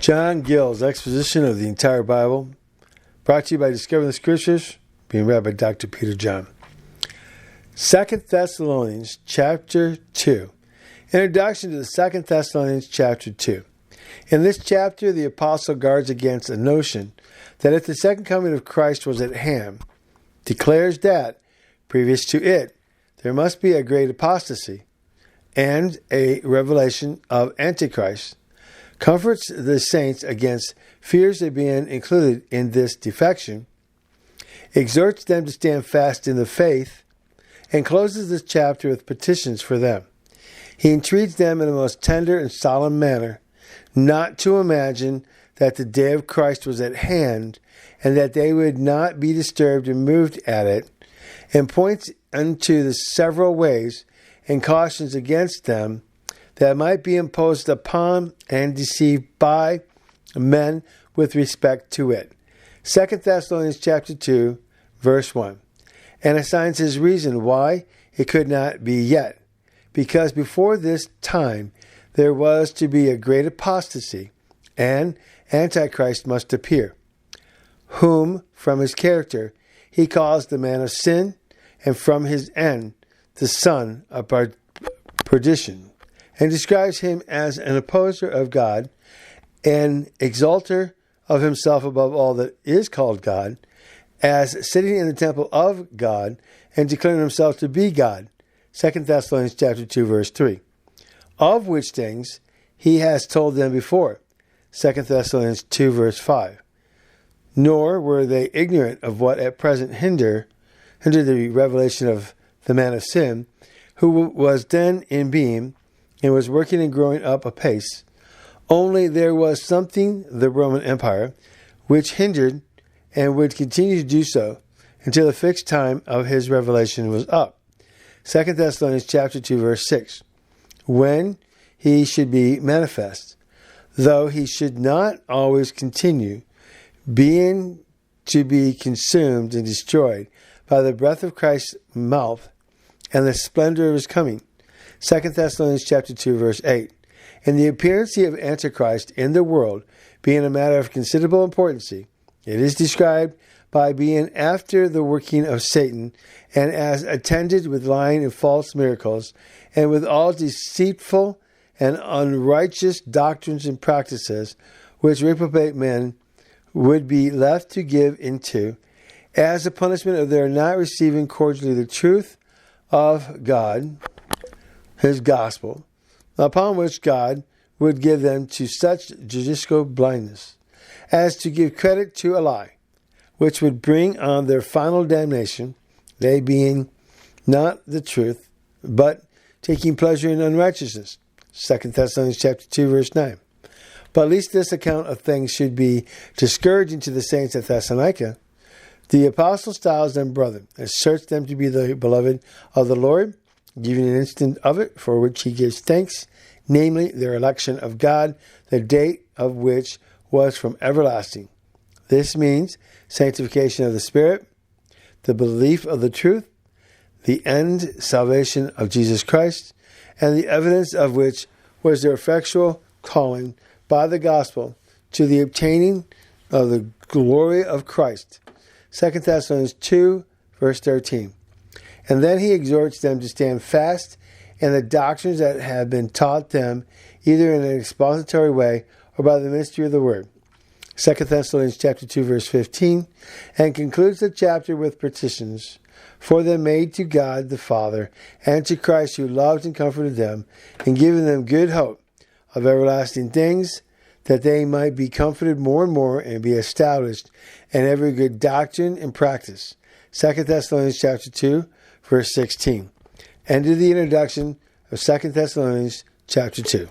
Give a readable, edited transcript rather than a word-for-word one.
John Gill's Exposition of the Entire Bible, brought to you by Discovering the Scriptures, being read by Dr. Peter John. 2 Thessalonians chapter 2. Introduction to the 2 Thessalonians chapter 2. In this chapter, the apostle guards against a notion that if the second coming of Christ was at hand, declares that, previous to it, there must be a great apostasy and a revelation of Antichrist, comforts the saints against fears of being included in this defection, exhorts them to stand fast in the faith, and closes this chapter with petitions for them. He entreats them in a most tender and solemn manner not to imagine that the day of Christ was at hand and that they would not be disturbed and moved at it, and points unto the several ways and cautions against them that might be imposed upon and deceived by men with respect to it. 2 Thessalonians chapter 2, verse 1. And assigns his reason why it could not be yet, because before this time there was to be a great apostasy, and Antichrist must appear, whom from his character he calls the man of sin, and from his end the son of perdition, and describes him as an opposer of God, an exalter of himself above all that is called God, as sitting in the temple of God, and declaring himself to be God. 2 Thessalonians chapter 2, verse 3. Of which things he has told them before. 2 Thessalonians 2, verse 5. Nor were they ignorant of what at present hindered the revelation of the man of sin, who was then in being, and was working and growing up apace. Only there was something, the Roman Empire, which hindered and would continue to do so until the fixed time of his revelation was up. 2 Thessalonians chapter 2, verse 6. When he should be manifest, though he should not always continue, being to be consumed and destroyed by the breath of Christ's mouth and the splendor of his coming. 2 Thessalonians chapter 2, verse 8. And the appearance of Antichrist in the world being a matter of considerable importance, it is described by being after the working of Satan, and as attended with lying and false miracles, and with all deceitful and unrighteous doctrines and practices, which reprobate men would be left to give into, as a punishment of their not receiving cordially the truth of God, his gospel, upon which God would give them to such judicial blindness as to give credit to a lie, which would bring on their final damnation, they being not the truth, but taking pleasure in unrighteousness. 2 Thessalonians chapter 2, verse 9. But at least this account of things should be discouraging to the saints at Thessalonica. The apostle styles them brethren, asserts them to be the beloved of the Lord, giving an instant of it for which he gives thanks, namely their election of God, the date of which was from everlasting. This means sanctification of the Spirit, the belief of the truth, the end salvation of Jesus Christ, and the evidence of which was their effectual calling by the gospel to the obtaining of the glory of Christ. 2 Thessalonians 2, verse 13. And then he exhorts them to stand fast in the doctrines that have been taught them, either in an expository way or by the mystery of the word. 2 Thessalonians chapter 2, verse 15, and concludes the chapter with petitions for them made to God the Father and to Christ, who loved and comforted them, and given them good hope of everlasting things, that they might be comforted more and more and be established in every good doctrine and practice. 2 Thessalonians chapter 2, verse 16. End of the introduction of 2 Thessalonians chapter 2.